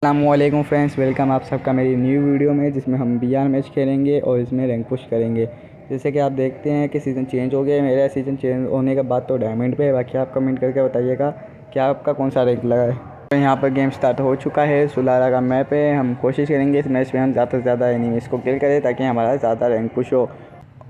अस्सलामुअलैकुम friends, welcome आप सबका मेरी न्यू वीडियो में, जिसमें हम बीआर मैच खेलेंगे और इसमें रैंक पुश करेंगे। जैसे कि आप देखते हैं कि सीज़न चेंज हो गया है। मेरा सीज़न चेंज होने के बाद तो डायमंड पे है। बाकी आप कमेंट करके बताइएगा कि आपका कौन सा रैंक लगा है। तो यहाँ पर गेम स्टार्ट हो चुका है। सुलारा का मैप है। हम कोशिश करेंगे इस मैच में हम ज़्यादा से ज़्यादा एनिमीज़ को किल करें ताकि हमारा ज़्यादा रैंक पुश हो।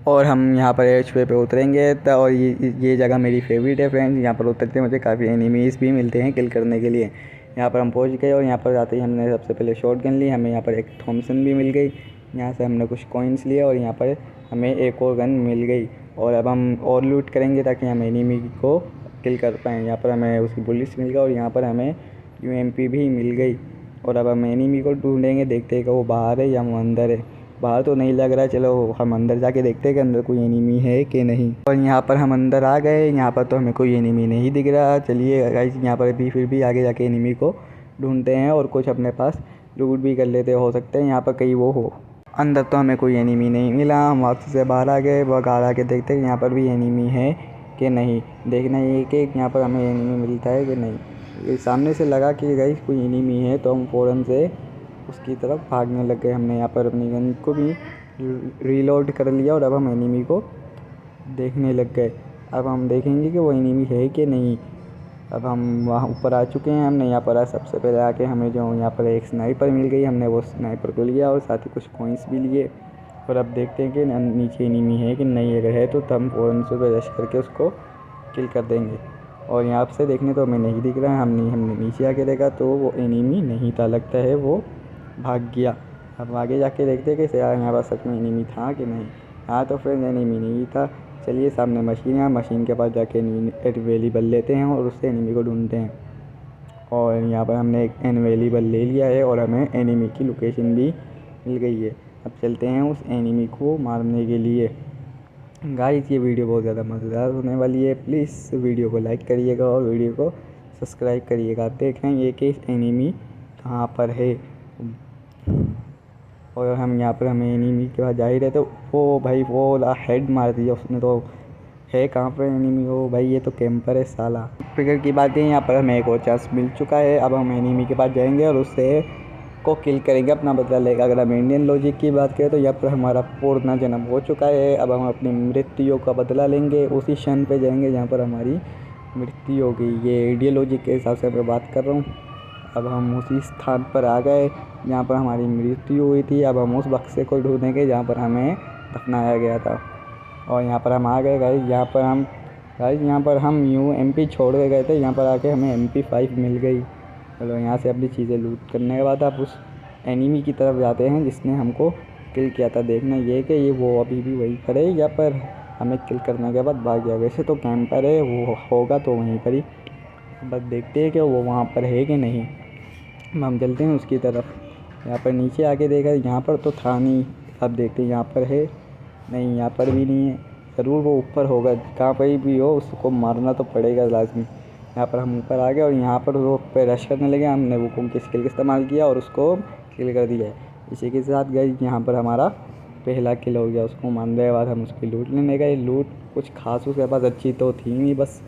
और हम यहाँ पर एच पे उतरेंगे और ये जगह मेरी फेवरेट है फ्रेंड्स। यहाँ पर उतरते मुझे काफ़ी एनिमीज़ भी मिलते हैं किल करने के लिए। यहाँ पर हम पहुँच गए और यहाँ पर जाते ही हमने सबसे पहले शॉटगन ली। हमें यहाँ पर एक थॉमसन भी मिल गई। यहाँ से हमने कुछ कॉइन्स लिए और यहाँ पर हमें एक और गन मिल गई। और अब हम और लूट करेंगे ताकि हम एनिमी को किल कर पाएँ। यहाँ पर हमें उसकी बुलेट्स मिल गई और यहाँ पर हमें यूएमपी भी मिल गई। और अब हम एनिमी को ढूंढेंगे, देखते हैं कि वो बाहर है या वो अंदर है। बाहर तो नहीं लग रहा है, चलो हम अंदर जाके देखते हैं कि अंदर कोई एनिमी है कि नहीं। और यहाँ पर हम अंदर आ गए। यहाँ पर तो हमें कोई एनिमी नहीं दिख रहा। चलिए गाइस, यहाँ पर भी फिर भी आगे जाके एनिमी को ढूंढते हैं और कुछ अपने पास लूट भी कर लेते। हो सकते हैं यहाँ पर कहीं वो हो। अंदर तो हमें कोई एनिमी नहीं मिला। हम वापस से बाहर आ गए। बाहर आके देखते हैं यहाँ पर भी एनिमी है कि नहीं। देखना ये कि यहाँ पर हमें एनिमी मिलता है कि नहीं। ये सामने से लगा कि गाइस कोई एनिमी है तो हम फ़ौरन से उसकी तरफ भागने लग गए। हमने यहाँ पर अपनी गन को भी रीलोड कर लिया और अब हम एनिमी को देखने लग गए। अब हम देखेंगे कि वो एनिमी है कि नहीं। अब हम वहाँ ऊपर आ चुके हैं। हमने यहाँ पर सबसे पहले आके हमें जो यहाँ पर एक स्नाइपर मिल गई। हमने वो स्नाइपर को लिया और साथ ही कुछ कॉइन्स भी लिए। और अब देखते हैं कि नीचे एनिमी है कि नहीं। अगर है तो हम फ़ौरन से रश करके उसको किल कर देंगे। और यहाँ से देखने तो हमें नहीं दिख रहा है। हमने नीचे आके देखा तो वो एनिमी नहीं था, लगता है वो भाग गया। अब आगे जाके देखते हैं कि यार यहाँ पर सच में एनिमी था कि नहीं। हाँ तो फिर एनिमी नहीं था। चलिए सामने मशीन है, मशीन के पास जाके अवेलेबल लेते हैं और उससे एनिमी को ढूंढते हैं। और यहाँ पर हमने एक अवेलेबल ले लिया है और हमें एनिमी की लोकेशन भी मिल गई है। अब चलते हैं उस एनिमी को मारने के लिए। गाइस, ये वीडियो बहुत ज़्यादा मज़ेदार होने वाली है। प्लीज़ वीडियो को लाइक करिएगा और वीडियो को सब्सक्राइब करिएगा। आप देख रहे हैं ये कि एनिमी कहाँ पर है। और हम यहाँ पर हमें एनिमी के पास जा ही रहे तो वो भाई वो हेड मार दिया उसने। तो है कहाँ पर एनिमी? हो भाई, ये तो कैंपर है साला। फिक्र की बात है, यहाँ पर हमें एक और चांस मिल चुका है। अब हम एनिमी के पास जाएंगे और उससे को किल करेंगे, अपना बदला लेगा। अगर हम इंडियन लॉजिक की बात करें तो यहाँ पर हमारा पूर्ण जन्म हो चुका है। अब हम अपनी मृत्यु का बदला लेंगे। उसी क्षण पे जाएंगे जहाँ पर हमारी मृत्यु हो गई। ये इंडियन लॉजिक के हिसाब से मैं बात कर रहा हूँ। अब हम उसी स्थान पर आ गए जहाँ पर हमारी मृत्यु हुई थी। अब हम उस बक्से को ढूंढेंगे जहाँ पर हमें दफनाया गया था। और यहाँ पर हम आ गए गाइस। यहाँ पर हम यूएमपी छोड़ के गए थे। यहाँ पर आके हमें MP5 मिल गई। चलो यहाँ से अपनी चीज़ें लूट करने के बाद आप उस एनिमी की तरफ जाते हैं जिसने हमको किल किया था। देखना ये कि ये वो अभी भी वहीं पर है या पर हमें किल करने के बाद भाग गया। वैसे तो कैंपर है, वो होगा तो वहीं पर ही। बस देखते हैं कि वो वहाँ पर है कि नहीं। हम चलते हैं उसकी तरफ। यहाँ पर नीचे आके देखा, यहाँ पर तो था नहीं। अब देखते हैं यहाँ पर है नहीं, यहाँ पर भी नहीं है। ज़रूर वो ऊपर होगा। कहाँ पर भी हो उसको मारना तो पड़ेगा लाजमी। यहाँ पर हम ऊपर आ गए और यहाँ पर वो पे रश करने लगे। हमने वो की स्किल का इस्तेमाल किया और उसको किल कर दिया। इसी के साथ गए यहाँ पर हमारा पहला किल हो गया। उसको मारने के बाद हम उसकी लूट लेने गए। लूट कुछ खास उसके पास अच्छी तो थी नहीं, बस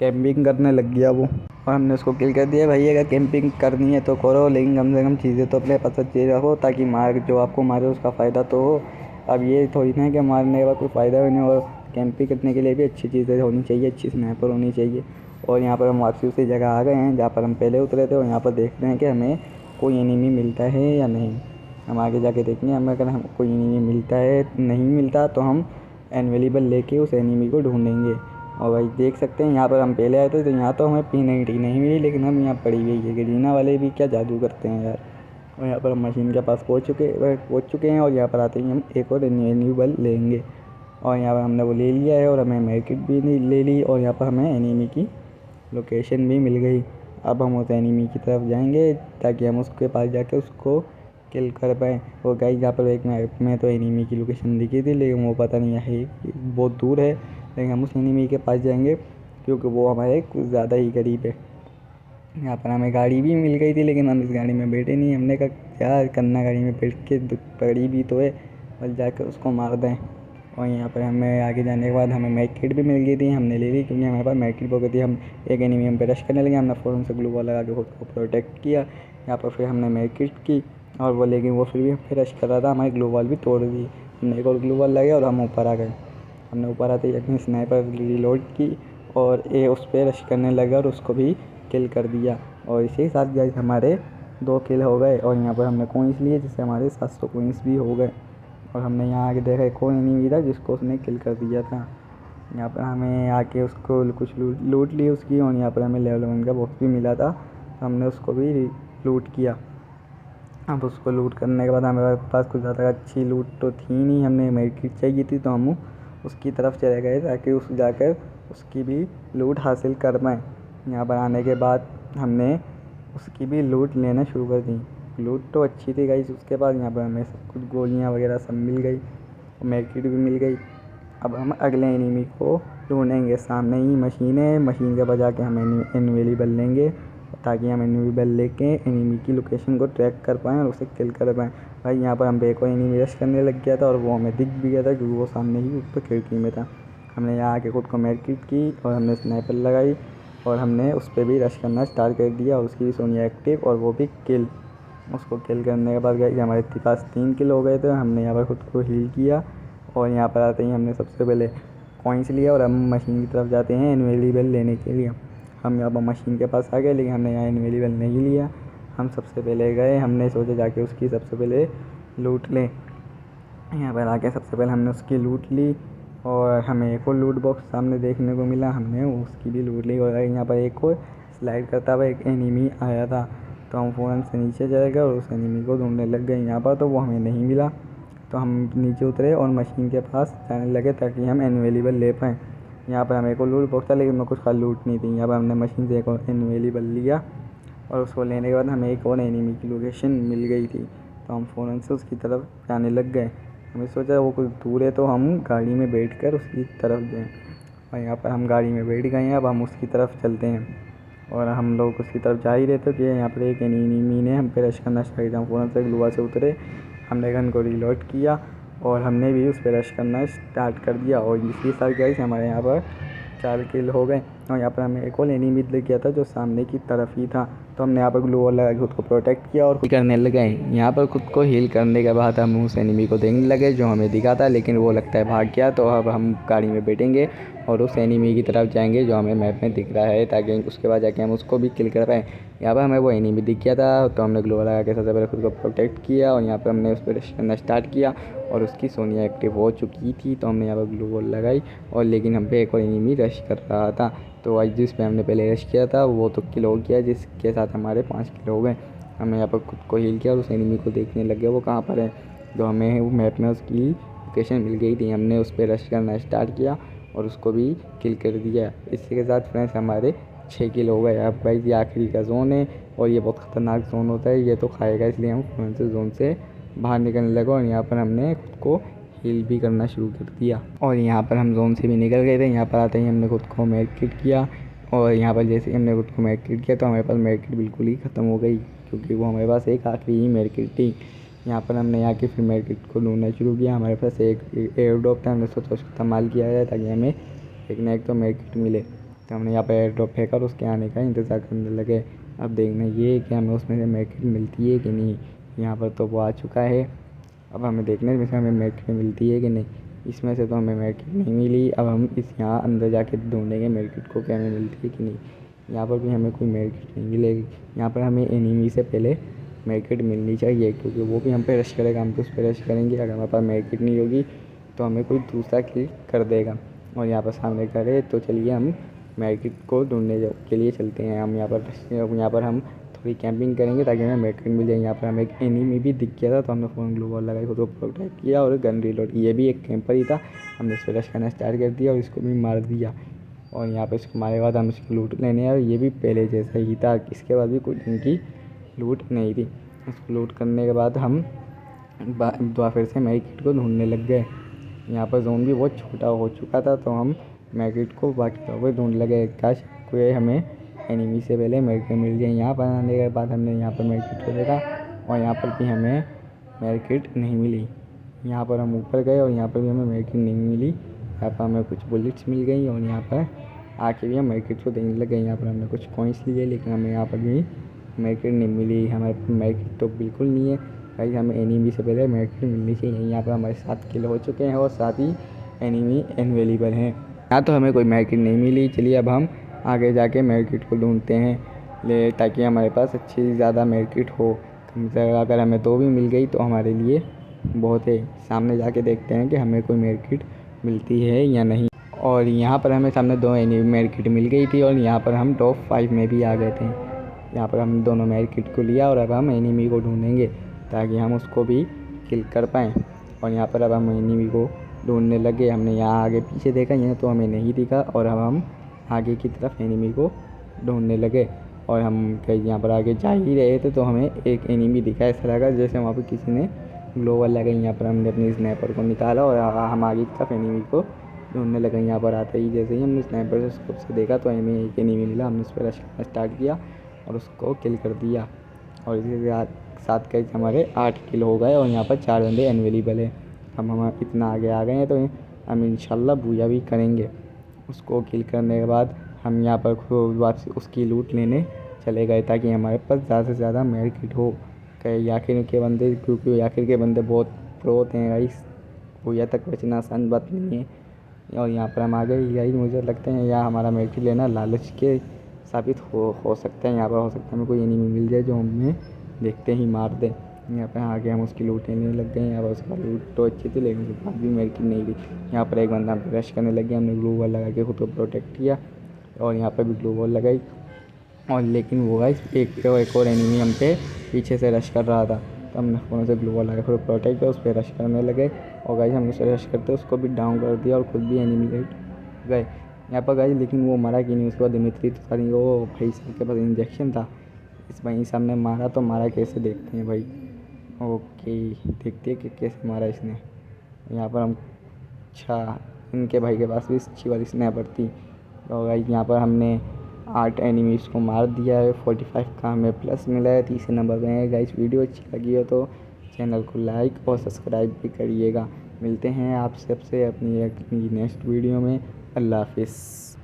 कैंपिंग करने लग गया वो। और हमने उसको किल कर दिया। भाई अगर कैंपिंग करनी है तो करो, लेकिन कम से कम चीज़ें तो अपने पास अच्छी रखो ताकि जो आपको मारे उसका फ़ायदा तो हो। अब ये थोड़ी ना कि मारने के बाद कोई फ़ायदा भी नहीं। और कैंपिंग करने के लिए भी अच्छी चीज़ें होनी चाहिए, अच्छी स्नाइपर होनी चाहिए। और यहाँ पर हम वापसी उसी जगह आ गए हैं जहाँ पर हम पहले उतरे थे। और यहाँ पर देखते हैं कि हमें कोई एनिमी मिलता है या नहीं। हम आगे जाके देखेंगे। हमें अगर हम कोई एनिमी मिलता है, नहीं मिलता तो हम अवेलेबल लेके उस एनिमी को ढूंढेंगे। और भाई देख सकते हैं यहाँ पर हम पहले आए थे तो यहाँ तो हमें P90 नहीं मिली, लेकिन हम यहाँ पड़ी गई है। गरीना वाले भी क्या जादू करते हैं यार। और यहाँ पर हम मशीन के पास पहुँच चुके हैं और यहाँ पर आते ही हम एक और एनिमल लेंगे। और यहाँ पर हमने वो ले लिया है और हमें मैकेट भी ले ली। और यहाँ पर हमें एनिमी की लोकेशन भी मिल गई। अब हम उस एनिमी की तरफ जाएंगे ताकि हम उसके पास जाके उसको किल कर पाएँ। और गाइस, यहाँ पर एक मैप में तो एनिमी की लोकेशन दिखी थी, लेकिन वो पता नहीं है, बहुत दूर है। लेकिन हम उस एनिमी के पास जाएंगे क्योंकि वो हमारे कुछ ज़्यादा ही करीब है। यहाँ पर हमें गाड़ी भी मिल गई थी, लेकिन हम इस गाड़ी में बैठे नहीं। हमने कहा क्या करना गाड़ी में बैठ के, पड़ी भी तो है, बस जाकर उसको मार दें। और यहाँ पर हमें आगे जाने के बाद हमें मैक किट भी मिल गई थी। हमने ले ली क्योंकि हमारे पास मैक किट हो गई थी। हम एक एनिमी हम पे रश करने लगे। हमने फ़ौरन से ग्लू वॉल लगा के खुद को प्रोटेक्ट किया। यहाँ पर फिर हमने मेडिकेट की और वो, लेकिन वो फिर भी फिर रश कर रहा था, हमारी ग्लू वॉल भी तोड़ दी। हमने एक और ग्लू वॉल लगाई और हम ऊपर आ गए। हमने ऊपर आते ही अपनी स्नाइपर रिलोड की और ये उस पर रश करने लगा और उसको भी किल कर दिया। और इसी के साथ गाइस हमारे 2 किल हो गए और यहाँ पर हमने कोइंस लिए, जिससे हमारे 700 कोइंस भी हो गए। और हमने यहाँ आके देखा एक और एनिमी था जिसको उसने किल कर दिया था। यहाँ पर हमें आके उसको कुछ लूट ली उसकी, और यहाँ पर हमें लेवल 1 का बॉक्स भी मिला था, हमने उसको भी लूट किया। अब उसको लूट करने के बाद हमारे पास कुछ ज़्यादा अच्छी लूट तो थी नहीं, हमने मेडिकेट चाहिए थी तो हम उसकी तरफ चले गए ताकि उस जाकर उसकी भी लूट हासिल कर पाएँ। यहाँ पर आने के बाद हमने उसकी भी लूट लेना शुरू कर दी। लूट तो अच्छी थी गाइस। उसके बाद यहाँ पर हमें सब कुछ गोलियाँ वगैरह सब मिल गई और मेडिकेट भी मिल गई। अब हम अगले एनिमी को ढूंढेंगे। सामने ही मशीन है, मशीन के बजा के हम इनविजिबल लेंगे ताकि हम इनविजिबल लेके एनिमी की लोकेशन को ट्रैक कर पाएँ और उसे किल कर पाएँ। भाई यहाँ पर हम एक और एनिमी रश करने लग गया था और वो हमें दिख भी गया था क्योंकि वो सामने ही ऊपर खिड़की में था। हमने यहाँ आके खुद को मेडिकेट की और हमने स्नाइपर लगाई और हमने उस पर भी रश करना स्टार्ट कर दिया और उसकी भी सोनिया एक्टिव और वो भी किल। उसको किल करने के बाद गए हमारे पास 3 किल हो गए थे। हमने यहाँ पर खुद को हील किया और यहाँ पर आते ही हमने सबसे पहले कॉइन्स लिया और हम मशीन की तरफ जाते हैं इनविजिबल लेने के लिए। हम यहाँ पर मशीन के पास आ गए, लेकिन हमने यहाँ इनविजिबल नहीं लिया। हम सबसे पहले गए, हमने सोचा जाके उसकी सबसे पहले लूट लें। यहाँ पर आके सबसे पहले हमने उसकी लूट ली और हमें एक और लूट बॉक्स सामने देखने को मिला, हमने उसकी भी लूट ली। और यहाँ पर एक और स्लाइड करता हुआ एक एनिमी आया था, तो हम फ़ौरन से नीचे चले गए और उस एनिमी को ढूंढने लग गए। यहाँ पर तो वो हमें नहीं मिला, तो हम नीचे उतरे और मशीन के पास जाने लगे ताकि हम इनविजिबल ले पाएँ। यहाँ पर हमें एक और लूट बॉक्स था, लेकिन उसमें कुछ खास लूट नहीं थी। यहाँ पर हमने मशीन से एक और इनविजिबल लिया और उसको लेने के बाद हमें एक और एनिमी की लोकेशन मिल गई थी, तो हम फ़ौरन से उसकी तरफ जाने लग गए। हमें सोचा वो कुछ दूर है तो हम गाड़ी में बैठकर उसकी तरफ जाएँ, और यहाँ पर हम गाड़ी में बैठ गए हैं। अब हम उसकी तरफ चलते हैं और हम लोग उसकी तरफ जा ही रहे थे कि यहाँ पर एक एनिमी ने हम पे रश करना स्टार्ट किया। हम फ़ौरन से ग्लूवा से उतरे, हमने गन को रीलोड किया और हमने भी उस पर रश करना स्टार्ट कर दिया। और इसी साथ गए हमारे यहाँ पर 4 किल हो गए। और यहाँ पर हमें एक और एनिमी दिख गया था जो सामने की तरफ ही था, तो हमने यहाँ पर ग्लू वॉल लगा के खुद को प्रोटेक्ट किया और करने लगे। यहाँ पर खुद को हील करने के बाद हम उस एनिमी को देखने लगे जो हमें दिखा था, लेकिन वो लगता है भाग गया। तो अब हम गाड़ी में बैठेंगे और उस एनिमी की तरफ जाएंगे जो हमें मैप में दिख रहा है, ताकि उसके बाद जाके हम उसको भी किल कर पाएँ। यहाँ पर हमें वो एनिमी दिख गया था, तो हमने ग्लू वॉल लगा के सबसे पहले खुद को प्रोटेक्ट किया और यहाँ पर हमने उस पर रश करना स्टार्ट किया और उसकी सोनिया एक्टिव हो चुकी थी, तो हमने यहाँ पर ग्लू वॉल लगाई और लेकिन हम पे एक और एनिमी रश कर रहा था। तो आज जिस पे हमने पहले रश किया था वो तो किल हो गया, जिसके साथ हमारे 5 किल हो गए। हमने यहाँ पर खुद को हील किया और उस एनिमी को देखने लग गए वो कहाँ पर है, तो हमें वो मैप में उसकी लोकेशन मिल गई थी। हमने उस पर रश करना स्टार्ट किया और उसको भी किल कर दिया। इसी के साथ फ्रेंड्स हमारे 6 किल हो गए। अब भाई ये आखिरी का जोन है और ये बहुत ख़तरनाक जोन होता है, ये तो खाएगा, इसलिए हम कौन से जोन से बाहर निकलने लगे और यहाँ पर हमने खुद को हील भी करना शुरू कर दिया। और यहाँ पर हम जोन से भी निकल गए थे। यहाँ पर आते ही हमने खुद को मेडिकेट किया और यहाँ पर जैसे ही हमने खुद को मेडिकेट किया तो हमारे पास मेडिकेट बिल्कुल ही ख़त्म हो गई, क्योंकि वो हमारे पास एक आखिरी ही मेडिकेट थी। यहाँ पर हमने आके फिर मेडिकेट को ढूंढना शुरू किया। हमारे पास एक एयर ड्रॉप था, हमने सोचा उसका इस्तेमाल किया जाए ताकि हमें एक ना एक तो मेडिकेट मिले। तो हमने यहाँ पर एयर ड्रॉप फेंका और उसके आने का इंतज़ार करने लगे। अब देखना ये है कि हमें उसमें से मेडिकेट मिलती है कि नहीं। यहाँ पर तो वो आ चुका है, अब हमें देखना है इसमें हमें मेडिकेट मिलती है कि नहीं। इसमें से तो हमें मेडिकेट नहीं मिली। अब हम इस यहाँ अंदर जाके ढूंढेंगे मेडिकेट को क्या हमें मिलती है कि नहीं। यहाँ पर भी हमें कोई मेडिकेट नहीं मिलेगी। यहाँ पर हमें एनिमी से पहले मेडिकेट मिलनी चाहिए, क्योंकि वो भी हम पे रश करेगा, हम तो उस पर रश करेंगे। अगर हमारे पास मेडिकेट नहीं होगी तो हमें कोई दूसरा किल कर देगा। और यहाँ पर सामने घर है, तो चलिए हम मेडिकेट को ढूंढने के लिए चलते हैं। हम यहाँ पर हम थोड़ी कैंपिंग करेंगे ताकि हमें मेडिकेट मिल जाए। यहाँ पर हमें एक एनिमी भी दिख गया था, तो हमने फ़ोन ग्लू वॉल लगाई, खुद को प्रोटेक्ट किया और गन रीलोड। ये भी एक कैंपर ही था, हमने इस पर रश करना स्टार्ट कर दिया और इसको भी मार दिया। और यहाँ पर इसको मारे के बाद हम इसकी लूट लेने आए, ये भी पहले जैसा ही था। इसके बाद भी कुछ इनकी लूट नहीं थी। इसको लूट करने के बाद हम दोबारा फिर से मेडिकेट को ढूंढने लग गए। यहाँ पर जोन भी बहुत छोटा हो चुका था, तो हम मेडिकेट को बाकी जगह पर ढूंढ लगे। काश कोई हमें एनिमी से पहले मेडिकेट मिल जाए। यहाँ पर आने के बाद हमने यहाँ पर मेडिकेट को देखा और यहाँ पर भी हमें मेडिकेट नहीं मिली। यहाँ पर हम ऊपर गए और यहाँ पर भी हमें मेडिकेट नहीं मिली। यहाँ पर हमें कुछ बुलेट्स मिल गई और यहाँ पर आके भी हम मेडिकेट को देखने लगे। यहाँ पर हमने कुछ कॉइन्स लिए, लेकिन हमें यहाँ पर भी मेडकिट नहीं मिली, हमारे मेडकिट तो बिल्कुल नहीं है भाई। हमें एनिमी से पहले मेडकिट मिलनी चाहिए। यहाँ पर हमारे 7 किल हो चुके हैं और साथ ही एनिमी अवेलेबल हैं। यहाँ तो हमें कोई मेडकिट नहीं मिली। चलिए अब हम आगे जाके मेडकिट को ढूंढते हैं ताकि हमारे पास अच्छी ज़्यादा मेडकिट हो। कम से कम अगर हमें 2 भी मिल गई तो हमारे लिए बहुत है। सामने जाके देखते हैं कि हमें कोई मेडकिट मिलती है या नहीं। और यहाँ पर हमें सामने 2 एनिमी मेडकिट मिल गई थी और यहाँ पर हम टॉप 5 में भी आ गए थे। यहाँ पर हम दोनों मेडकिट को लिया और अब हम एनिमी को ढूंढेंगे ताकि हम उसको भी किल कर पाएँ। और यहाँ पर अब हम एनिमी को ढूंढने लगे। हमने यहाँ आगे पीछे देखा, यहाँ तो हमें नहीं दिखा और अब हम आगे की तरफ एनिमी को ढूंढने लगे। और हम कहीं यहाँ पर आगे जा ही रहे थे तो हमें एक एनिमी दिखा। ऐसा लगा जैसे वहाँ पर किसी ने ग्लोवल लगाई। यहाँ पर हमने अपनी स्नाइपर को निकाला और हम आगे की तरफ एनिमी को ढूंढने लगे। यहाँ पर आते ही जैसे ही हमने स्नाइपर से स्कोप से देखा तो हमें एक एनिमी मिला। हमने उस पर रश करना स्टार्ट किया और उसको किल कर दिया। और इसी के साथ कई हमारे 8 किल हो गए और यहाँ पर 4 बंदे अवेलेबल है। हम इतना आगे आ गए हैं तो हम इंशाल्लाह बूया भी करेंगे। उसको किल करने के बाद हम यहाँ पर वापस उसकी लूट लेने चले गए ताकि हमारे पास ज़्यादा से ज़्यादा मेडकिट हो। कई आखिर के बंदे, क्योंकि आखिर के बंदे बहुत प्रो होते हैं गाइस, बूया तक बचना आसान बात नहीं है। और यहाँ पर हम आ गए गाइस। मुझे लगता है यहाँ हमारा मेडकिट लेना लालच के साबित हो सकता है। यहाँ पर हो सकता है हमें कोई एनिमी मिल जाए जो हमें देखते ही मार दे। यहाँ पर आगे हम उसकी लूट लेने लग गए। यहाँ पर उसका लूट तो अच्छी थी लेकिन उसके बाद भी मेडकिट नहीं थी। यहाँ पर एक बंदा हम रश करने लग गया। हमने ग्लू वॉल लगा के खुद को प्रोटेक्ट किया और यहाँ पर भी ग्लू वॉल लगाई। और लेकिन वो गाइस एक और एनिमी हम पे पीछे से रश कर रहा था तो हमने फ़ोन से ग्लू वॉल लगा फिर प्रोटेक्ट किया, उस पर रश करने लगे। और गाइस हम उसे रश करते उसको भी डाउन कर दिया और खुद भी एनिमिनेट गए यहाँ पर गाइस। लेकिन वो मरा कि नहीं, उसके बाद दिमित्री तो सारी वो भाई साहब के पास इंजेक्शन था। इस भाई साहब ने मारा तो मारा कैसे देखते हैं भाई। ओके, देखते हैं कि कैसे मारा इसने। यहाँ पर हम अच्छा, इनके भाई के पास भी अच्छी वाली स्नैपर थी। तो गाइस यहाँ पर हमने 8 एनिमीज़ को मार दिया है। 45 का हमें प्लस मिला है। तीसरे नंबर पे है गाइस। वीडियो अच्छी लगी हो तो चैनल को लाइक और सब्सक्राइब भी करिएगा। मिलते हैं आप सबसे अपनी नेक्स्ट वीडियो में। अल्लाह हाफिज़।